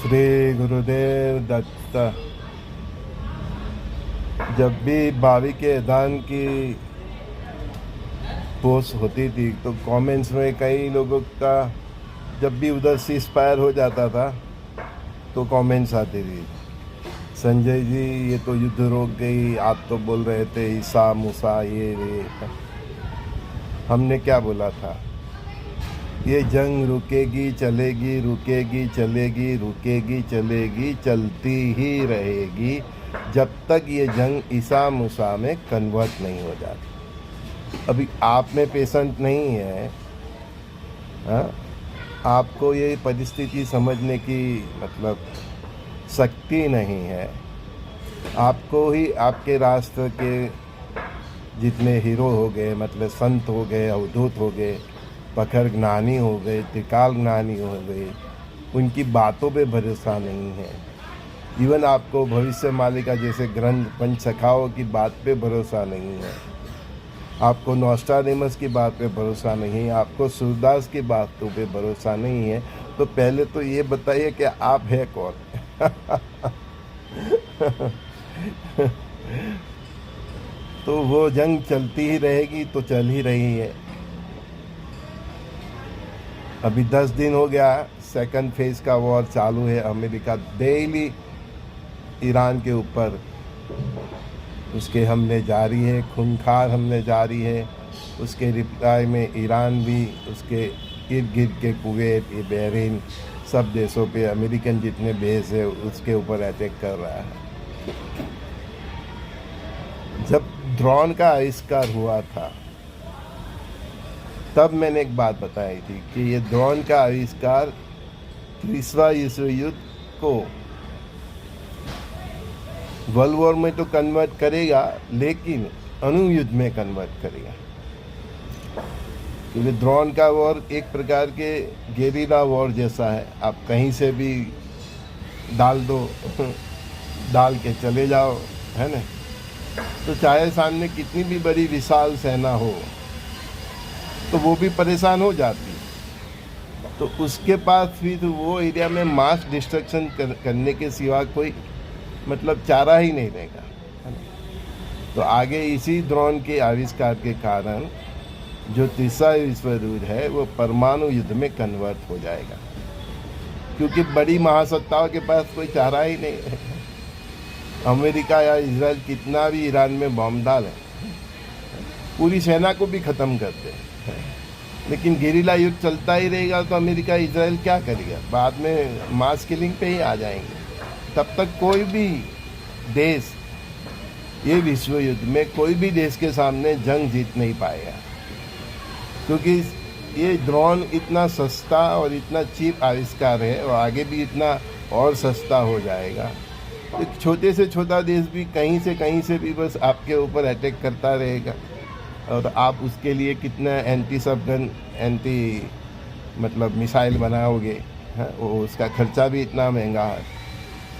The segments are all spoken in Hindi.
श्री गुरुदेव दत्त। जब भी भावी के अदान की पोस्ट होती थी तो कमेंट्स में कई लोगों का, जब भी उधर सीज फायर हो जाता था तो कमेंट्स आती थी, संजय जी ये तो युद्ध रोक गई, आप तो बोल रहे थे ईसा मूसा ये। हमने क्या बोला था? ये जंग रुकेगी चलेगी, रुकेगी चलेगी, रुकेगी चलेगी, चलती ही रहेगी जब तक ये जंग ईसा मूसा में कन्वर्ट नहीं हो जाती। अभी आप में पेशेंट नहीं है, हाँ? आपको ये परिस्थिति समझने की मतलब शक्ति नहीं है। आपको ही आपके राष्ट्र के जितने हीरो हो गए, मतलब संत हो गए, अवधूत हो गए, पखर ज्ञानी हो गए, त्रिकाल ज्ञानी हो गए, उनकी बातों पे भरोसा नहीं है। इवन आपको भविष्य मालिका जैसे ग्रंथ पंचसखाओं की बात पे भरोसा नहीं है, आपको नॉस्ट्राडेमस की बात पे भरोसा नहीं है, आपको सूरदास की बातों पे भरोसा नहीं है। तो पहले तो ये बताइए कि आप है कौन? तो वो जंग चलती ही रहेगी तो चल ही रही है। अभी 10 दिन हो गया, सेकंड फेज का वॉर चालू है। अमेरिका डेली ईरान के ऊपर उसके हमले जारी है, खूंखार हमले जारी है। उसके रिप्लाई में ईरान भी उसके इर्द गिर्द के कुवैत, बहरीन, सब देशों पे अमेरिकन जितने बेस है उसके ऊपर अटैक कर रहा है। जब ड्रोन का आविष्कार हुआ था तब मैंने एक बात बताई थी कि ये ड्रोन का आविष्कार तीसरा विश्व युद्ध को वर्ल्ड वॉर में तो कन्वर्ट करेगा, लेकिन अणु युद्ध में कन्वर्ट करेगा। क्योंकि ड्रोन का वॉर एक प्रकार के गेरिला वॉर जैसा है, आप कहीं से भी डाल दो, डाल के चले जाओ, है ना। तो चाहे सामने कितनी भी बड़ी विशाल सेना हो तो वो भी परेशान हो जाती। तो उसके पास फिर वो एरिया में मास डिस्ट्रक्शन करने के सिवा कोई मतलब चारा ही नहीं रहेगा, है ना। तो आगे इसी ड्रोन के आविष्कार के कारण जो तीसरा विश्व युद्ध है वो परमाणु युद्ध में कन्वर्ट हो जाएगा, क्योंकि बड़ी महासत्ताओं के पास कोई चारा ही नहीं है। अमेरिका या इजराइल कितना भी ईरान में बॉम्ब डालें, पूरी सेना को भी ख़त्म कर दे, लेकिन गेरिला युद्ध चलता ही रहेगा तो अमेरिका इजराइल क्या करेगा? बाद में मास किलिंग पे ही आ जाएंगे। तब तक कोई भी देश ये विश्व युद्ध में कोई भी देश के सामने जंग जीत नहीं पाएगा, क्योंकि ये ड्रोन इतना सस्ता और इतना चीप आविष्कार है और आगे भी इतना और सस्ता हो जाएगा। एक छोटे से छोटा देश भी कहीं से भी बस आपके ऊपर अटैक करता रहेगा, और आप उसके लिए कितना एंटी सब गन, एंटी मतलब मिसाइल बनाओगे, हाँ, वो उसका खर्चा भी इतना महंगा है।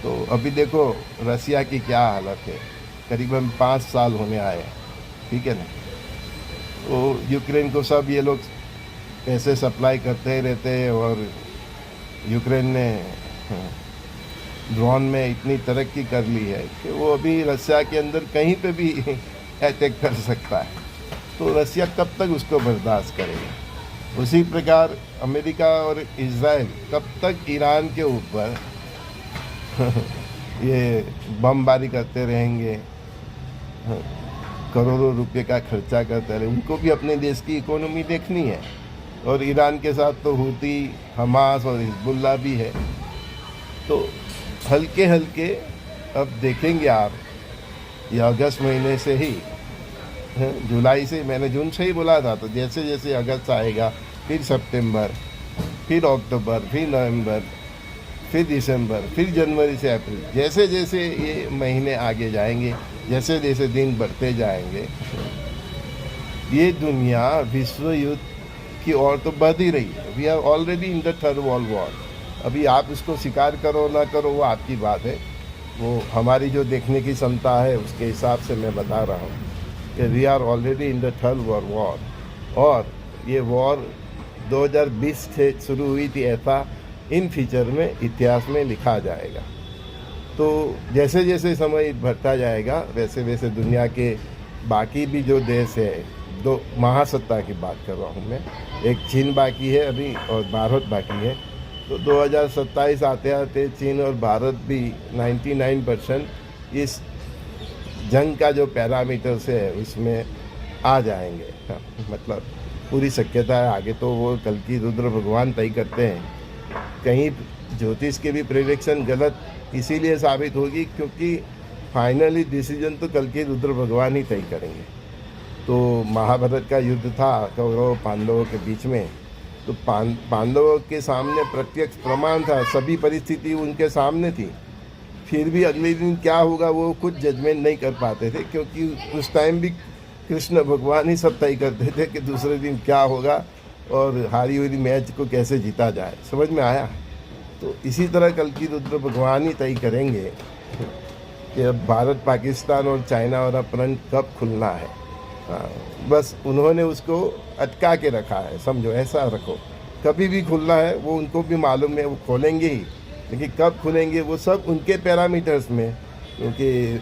तो अभी देखो रसिया की क्या हालत है, करीबन 5 साल होने आए, ठीक है ना। तो यूक्रेन को सब ये लोग पैसे सप्लाई करते ही रहते हैं, और यूक्रेन ने ड्रोन में इतनी तरक्की कर ली है कि वो अभी रसिया के अंदर कहीं पे भी अटैक कर सकता है। तो रसिया कब तक उसको बर्दाश्त करेगा? उसी प्रकार अमेरिका और इजराइल कब तक ईरान के ऊपर ये बमबारी करते रहेंगे, करोड़ों रुपए का खर्चा करते रहे। उनको भी अपने देश की इकोनॉमी देखनी है, और ईरान के साथ तो हूती, हमास और हिजबुल्ला भी है। तो हल्के हल्के अब देखेंगे आप, ये अगस्त महीने से ही, जुलाई से, मैंने जून से ही बोला था, तो जैसे जैसे अगस्त आएगा, फिर सितंबर, फिर अक्टूबर, फिर नवंबर, फिर दिसंबर, फिर जनवरी से अप्रैल, जैसे जैसे ये महीने आगे जाएंगे, जैसे जैसे दिन बढ़ते जाएंगे, ये दुनिया विश्व युद्ध की ओर तो बढ़ ही रही है। We are already in the third world war. अभी आप इसको स्वीकार करो ना करो वो आपकी बात है, वो हमारी जो देखने की क्षमता है उसके हिसाब से मैं बता रहा हूँ कि we are already in the third world war. और ये वॉर 2020 से शुरू हुई थी, ऐसा इन फीचर में इतिहास में लिखा जाएगा। तो जैसे जैसे समय बढ़ता जाएगा वैसे वैसे दुनिया के बाकी भी जो देश है, दो महासत्ता की बात कर रहा हूँ मैं, एक चीन बाकी है अभी और भारत बाकी है। तो 2027 आते आते चीन और भारत भी 99% इस जंग का जो पैरामीटर्स है उसमें आ जाएंगे। हाँ, मतलब पूरी शक्यता है। आगे तो वो कल की रुद्र भगवान तय करते हैं। कहीं ज्योतिष के भी प्रेडिक्शन गलत इसीलिए साबित होगी क्योंकि फाइनली डिसीजन तो कल के रुद्र भगवान ही तय करेंगे। तो महाभारत का युद्ध था कौरव पांडवों के बीच में, तो पांडवों के सामने प्रत्यक्ष प्रमाण था, सभी परिस्थिति उनके सामने थी, फिर भी अगले दिन क्या होगा वो खुद जजमेंट नहीं कर पाते थे क्योंकि उस टाइम भी कृष्ण भगवान ही सब तय करते थे कि दूसरे दिन क्या होगा और हारी हुई मैच को कैसे जीता जाए। समझ में आया? तो इसी तरह कल की रुद्र भगवान ही तय करेंगे कि अब भारत पाकिस्तान और चाइना वाला फ्रंट कब खुलना है। हाँ, बस उन्होंने उसको अटका के रखा है, समझो, ऐसा रखो। कभी भी खुलना है वो उनको भी मालूम है, वो खोलेंगे ही, लेकिन कब खुलेंगे वो सब उनके पैरामीटर्स में। क्योंकि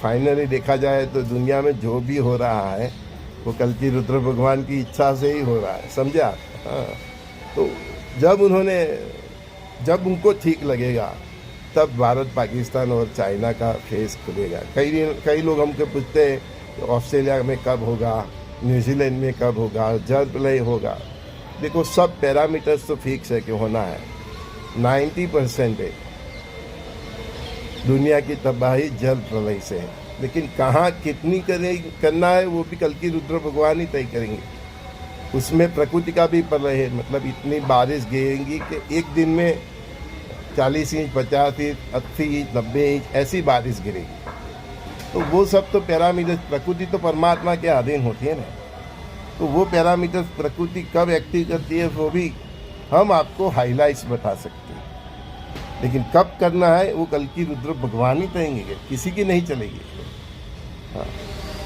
फाइनली देखा जाए तो दुनिया में जो भी हो रहा है वो कल की रुद्र भगवान की इच्छा से ही हो रहा है, समझे आप? हाँ, तो जब उनको ठीक लगेगा तब भारत पाकिस्तान और चाइना का फेस खुलेगा। कई लोग हमको पूछते हैं ऑस्ट्रेलिया में कब होगा, न्यूजीलैंड में कब होगा, जल प्रलय होगा। देखो सब पैरामीटर्स तो फिक्स है कि होना है। 90% है दुनिया की तबाही जल प्रलय से है, लेकिन कहाँ कितनी करना है वो भी कल की रुद्र भगवान ही तय करेंगे। उसमें प्रकृति का भी प्रलय है, मतलब इतनी बारिश गिरेंगी कि एक दिन में 40 इंच, 50 इंच, 80 इंच, 90 इंच ऐसी बारिश गिरेगी। तो वो सब तो पैरामीटर्स, प्रकृति तो परमात्मा के अधीन होती है ना, तो वो पैरामीटर्स प्रकृति कब एक्टिव करती है वो भी हम आपको हाईलाइट्स बता सकते हैं, लेकिन कब करना है वो कल की रुद्र भगवान ही कहेंगे, किसी की नहीं चलेगी। हाँ,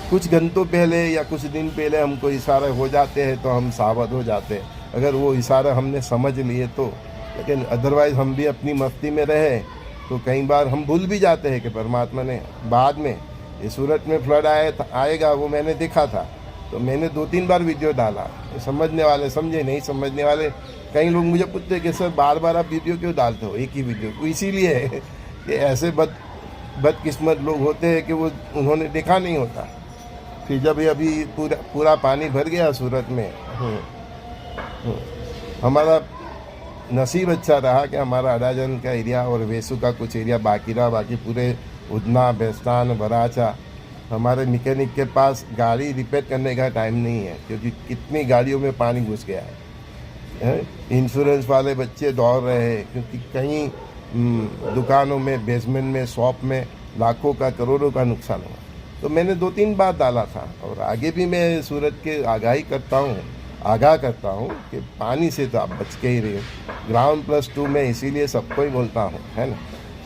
कुछ घंटों पहले या कुछ दिन पहले हमको इशारे हो जाते हैं तो हम सावध हो जाते हैं, अगर वो इशारा हमने समझ लिए तो। लेकिन अदरवाइज़ हम भी अपनी मस्ती में रहे तो कई बार हम भूल भी जाते हैं कि परमात्मा ने बाद में ये सूरत में फ्लड आएगा वो मैंने देखा था। तो मैंने 2-3 बार वीडियो डाला, समझने वाले समझे, नहीं समझने वाले कई लोग मुझे पूछते हैं कि सर बार बार आप वीडियो क्यों डालते हो एक ही वीडियो को। इसीलिए कि ऐसे बदकिस्मत लोग होते हैं कि वो उन्होंने देखा नहीं होता। फिर जब अभी पूरा पानी भर गया सूरत में, हमारा नसीब अच्छा रहा कि हमारा अडाजन का एरिया और वेसू का कुछ एरिया बाकी रहा, बाकी पूरे उधना, बेस्तान, बराचा हमारे मैकेनिक के पास गाड़ी रिपेयर करने का टाइम नहीं है क्योंकि कितनी गाड़ियों में पानी घुस गया है। इंश्योरेंस वाले बच्चे दौड़ रहे हैं क्योंकि कहीं दुकानों में, बेसमेंट में, शॉप में लाखों का, करोड़ों का नुकसान हुआ। तो मैंने 2-3 बार डाला था और आगे भी मैं सूरत के आगाह करता हूँ कि पानी से तो आप बच के ही रहे हो। ग्राउंड +2 में इसीलिए सबको ही बोलता हूँ, है ना,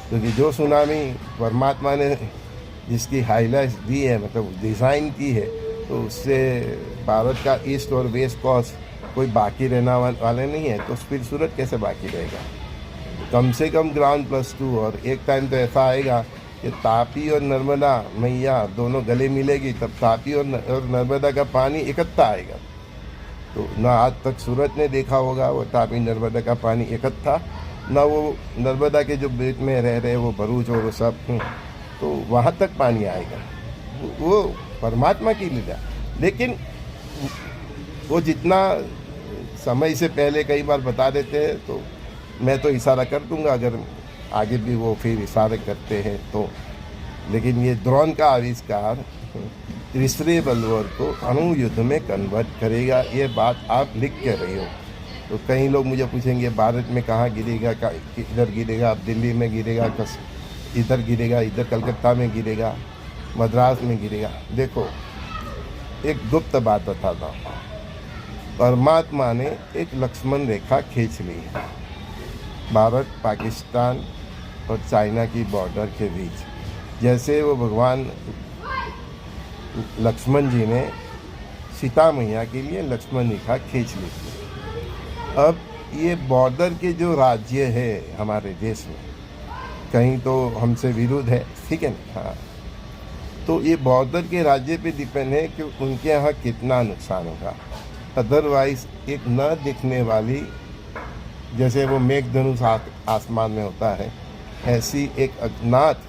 क्योंकि जो सुनामी परमात्मा ने जिसकी हाईलाइट्स दी है, मतलब डिज़ाइन की है, तो उससे भारत का ईस्ट और वेस्ट कोस्ट कोई बाकी रहना वाले नहीं है। तो फिर सूरत कैसे बाकी रहेगा? कम से कम ग्राउंड +2। और एक टाइम तो ऐसा आएगा कि तापी और नर्मदा मैया दोनों गले मिलेगी, तब तापी और नर्मदा का पानी इकट्ठा आएगा। तो ना आज तक सूरत ने देखा होगा वो तापी नर्मदा का पानी इकट्ठा, ना वो नर्मदा के जो बेट में रह रहे वो भरूच और वो सब, तो वहाँ तक पानी आएगा। वो परमात्मा की लीला। लेकिन वो जितना समय से पहले कई बार बता देते हैं तो मैं तो इशारा कर दूंगा अगर आगे भी वो फिर इशारे करते हैं तो। लेकिन ये ड्रोन का आविष्कार तीसरे वर्ल्ड वॉर को अणुयुद्ध में कन्वर्ट करेगा, ये बात आप लिख के रही हो। तो कई लोग मुझे पूछेंगे भारत में कहाँ गिरेगा, इधर गिरेगा, अब दिल्ली में गिरेगा, इधर गिरेगा, इधर कलकत्ता में गिरेगा, मद्रास में गिरेगा। देखो एक गुप्त बात बताता हूँ, परमात्मा ने एक लक्ष्मण रेखा खींच ली है भारत, पाकिस्तान और चाइना की बॉर्डर के बीच। जैसे वो भगवान लक्ष्मण जी ने सीता मैया के लिए लक्ष्मण रेखा खींच ली थी। अब ये बॉर्डर के जो राज्य है हमारे देश में, कहीं तो हमसे विरुद्ध है, ठीक है ना। हाँ, तो ये बॉर्डर के राज्य पे डिपेंड है कि उनके यहाँ कितना नुकसान होगा। अदरवाइज एक न दिखने वाली, जैसे वो मेघधनुष आसमान में होता है, ऐसी एक अज्ञात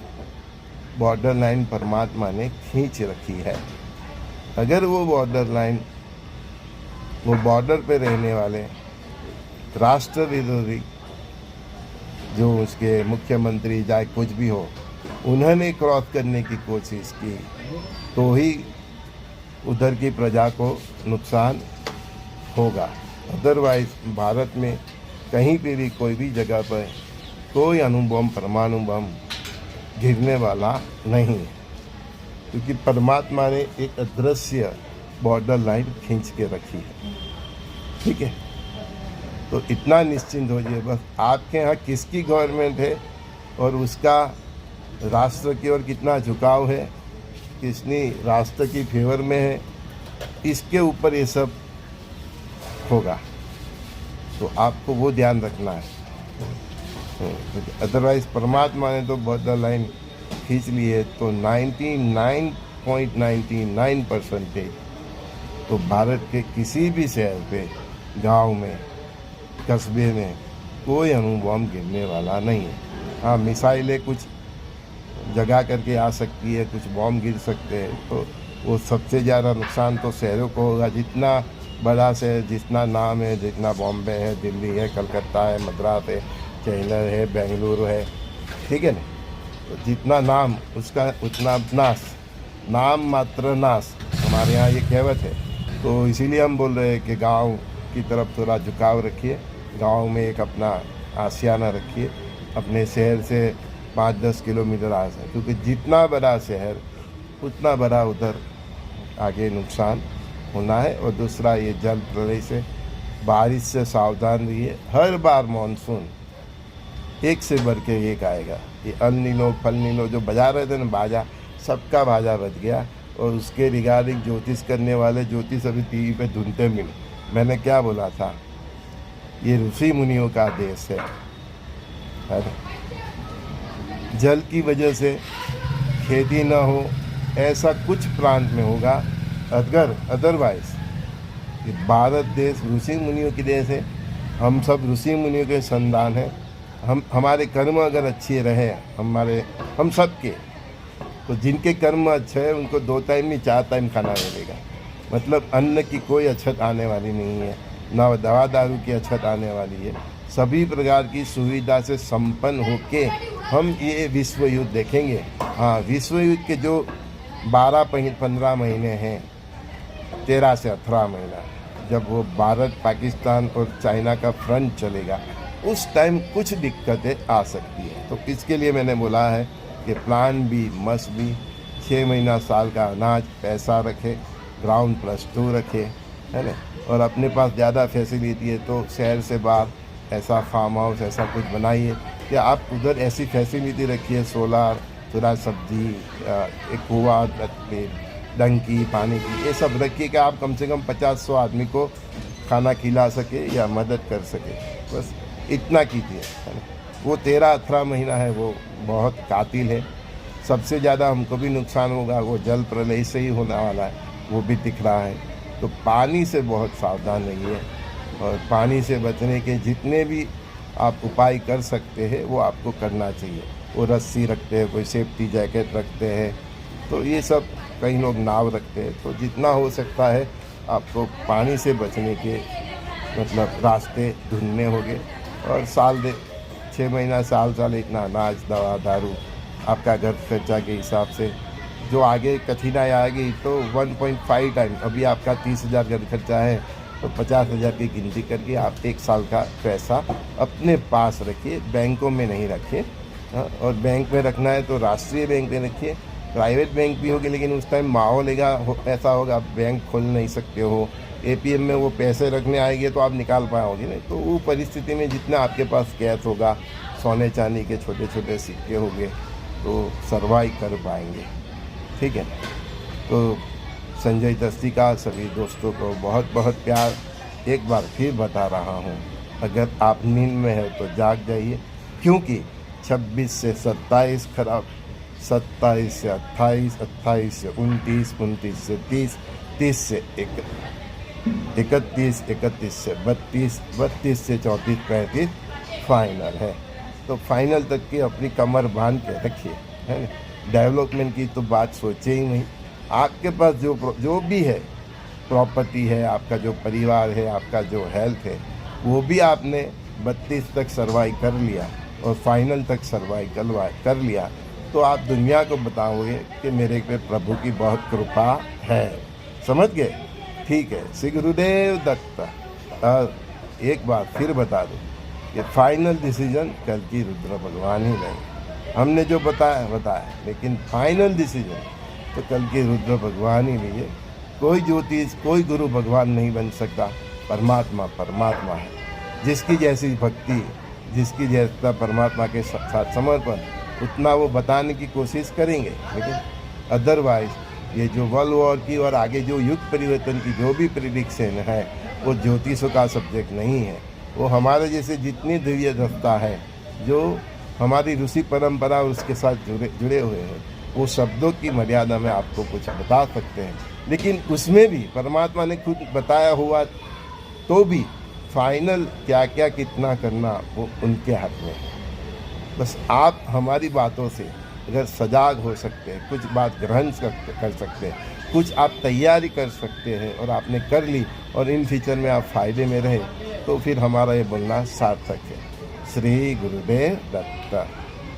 बॉर्डर लाइन परमात्मा ने खींच रखी है। अगर वो बॉर्डर लाइन, वो बॉर्डर पे रहने वाले राष्ट्र विरोधी जो उसके मुख्यमंत्री चाहे कुछ भी हो, उन्होंने क्रॉस करने की कोशिश की, तो ही उधर की प्रजा को नुकसान होगा। अदरवाइज भारत में कहीं पे भी कोई भी जगह पर कोई अणुबम परमाणु बम गिरने वाला नहीं है, क्योंकि परमात्मा ने एक अदृश्य बॉर्डर लाइन खींच के रखी है, ठीक है। तो इतना निश्चिंत हो जाइए बस, आपके यहाँ किसकी गवर्नमेंट है और उसका राष्ट्र की ओर कितना झुकाव है, किसनी राष्ट्र की फेवर में है, इसके ऊपर ये सब होगा। तो आपको वो ध्यान रखना है। अदरवाइज परमात्मा ने तो बॉर्डर लाइन खींच ली है, तो 99.99% तो भारत के किसी भी शहर पे, गांव में, कस्बे में कोई अणुबम गिरने वाला नहीं है। हाँ, मिसाइलें कुछ जगह करके आ सकती है, कुछ बॉम्ब गिर सकते हैं, तो वो सबसे ज़्यादा नुकसान तो शहरों को होगा। जितना बड़ा शहर, जितना नाम है, जितना बॉम्बे है, दिल्ली है, कलकत्ता है, मद्रास है, चेन्नई है, बेंगलुरु है, ठीक है ना। तो जितना नाम उसका उतना नाश, नाम मात्र नाश, हमारे यहाँ ये कहावत है। तो इसीलिए हम बोल रहे हैं कि गांव की तरफ थोड़ा झुकाव रखिए, गांव में एक अपना आशियाना रखिए, अपने शहर से 5-10 किलोमीटर आस है, क्योंकि जितना बड़ा शहर उतना बड़ा उधर आगे नुकसान होना है। और दूसरा, ये जल प्रलय से, बारिश से सावधान रहिए। हर बार मानसून एक से बढ़ के एक आएगा। ये अल नीनो फल नीनो जो बजा रहे थे ना बाजा, सबका बाजा बज गया। और उसके रिगार्डिंग ज्योतिष करने वाले ज्योतिष अभी टीवी पे ढूंढते मिले। मैंने क्या बोला था, ये ऋषि मुनियों का देश है। जल की वजह से खेती न हो, ऐसा कुछ प्रांत में होगा। अदरवाइज ये भारत देश ऋषि मुनियों की देश है। हम सब ऋषि मुनियों के संतान हैं। हमारे कर्म अगर अच्छे रहे, हम सब के, तो जिनके कर्म अच्छे हैं उनको 2 टाइम नहीं 4 टाइम खाना मिलेगा। मतलब अन्न की कोई अछत आने वाली नहीं है, ना दवा दारू की अछत आने वाली है। सभी प्रकार की सुविधा से संपन्न होके हम ये विश्व युद्ध देखेंगे। हाँ, विश्व युद्ध के जो 12-15 महीने हैं, 13 से 18 महीना, जब वो भारत, पाकिस्तान और चाइना का फ्रंट चलेगा, उस टाइम कुछ दिक्कतें आ सकती है। तो इसके लिए मैंने बोला है कि प्लान बी मस्ट बी, 6 महीना साल का अनाज, पैसा रखे, ग्राउंड +2 रखे, है ना। और अपने पास ज़्यादा फैसिलिटी है तो शहर से बाहर ऐसा फार्म हाउस ऐसा कुछ बनाइए कि आप उधर ऐसी फैसिलिटी रखिए, सोलार, थोड़ा सब्जी, एक कुआं रखिए, टंकी पानी की, ये सब रखिए कि आप कम से कम 50-100 आदमी को खाना खिला सके या मदद कर सके। बस इतना कीजिए, है ना। वो 13-18 महीना है, वो बहुत कातिल है। सबसे ज़्यादा हमको भी नुकसान होगा, वो जल प्रलय से ही होने वाला है, वो भी दिख रहा है। तो पानी से बहुत सावधान रहिए, और पानी से बचने के जितने भी आप उपाय कर सकते हैं वो आपको करना चाहिए। वो रस्सी रखते हैं, कोई सेफ्टी जैकेट रखते हैं, तो ये सब, कई लोग नाव रखते हैं। तो जितना हो सकता है आपको पानी से बचने के मतलब रास्ते ढूंढने होंगे। और 6 महीना साल इतना अनाज, दवा दारू, आपका घर खर्चा के हिसाब से जो आगे कठिनाई आएगी तो 1.5 टाइम, अभी आपका 30,000 घर खर्चा है तो 50,000 की गिनती करके आप 1 साल का पैसा अपने पास रखिए, बैंकों में नहीं रखिए। और बैंक में रखना है तो राष्ट्रीय बैंक में रखिए। प्राइवेट बैंक भी होगी, लेकिन उस टाइम माहौल ऐसा होगा, आप बैंक खोल नहीं सकते हो। APM में वो पैसे रखने आएंगे तो आप निकाल पाओगे नहीं। तो वो परिस्थिति में जितना आपके पास कैश होगा, सोने चांदी के छोटे छोटे सिक्के होंगे, तो सर्वाइव कर पाएंगे, ठीक है। तो संजय दस्ती का सभी दोस्तों को बहुत बहुत प्यार। एक बार फिर बता रहा हूँ, अगर आप नींद में है तो जाग जाइए, क्योंकि 26 से 27 खराब, 27 से 28, 28 से 29, 29 से 30, 30 से 31, 31 से 32, 32 से 34, 35 फाइनल है। तो फाइनल तक की अपनी कमर बांध के रखिए, है ना। डेवलपमेंट की तो बात सोचे ही नहीं। आपके पास जो भी है, प्रॉपर्टी है, आपका जो परिवार है, आपका जो हेल्थ है, वो भी आपने 32 तक सर्वाइव कर लिया और फाइनल तक सर्वाइव कर लिया, तो आप दुनिया को बताओगे कि मेरे पे प्रभु की बहुत कृपा है। समझ गए? ठीक है। श्री गुरुदेव दत्त। और एक बात फिर बता दूँ कि फाइनल डिसीजन कल की रुद्र भगवान ही नहीं। हमने जो बताया, लेकिन फाइनल डिसीजन तो कल के रुद्र भगवान ही लिए। कोई ज्योतिष, कोई गुरु भगवान नहीं बन सकता। परमात्मा परमात्मा है। जिसकी जैसी भक्ति, जिसकी जैसा परमात्मा के साथ समर्पण, उतना वो बताने की कोशिश करेंगे। लेकिन अदरवाइज ये जो वर्ल्ड वॉर की और आगे जो युग परिवर्तन की जो भी प्रिडिक्शन है, वो ज्योतिषों का सब्जेक्ट नहीं है। वो हमारे जैसे जितनी दिव्य दस्ता है, जो हमारी ऋषि परंपरा उसके साथ जुड़े हुए हैं, वो शब्दों की मर्यादा में आपको कुछ बता सकते हैं। लेकिन उसमें भी परमात्मा ने खुद बताया हुआ, तो भी फाइनल क्या क्या कितना करना वो उनके हाथ में है। बस आप हमारी बातों से अगर सजाग हो सकते हैं, कुछ बात ग्रहण कर सकते हैं, कुछ आप तैयारी कर सकते हैं और आपने कर ली और इन फ्यूचर में आप फायदे में रहे, तो फिर हमारा ये बोलना सार्थक है। श्री गुरुदेव दत्त।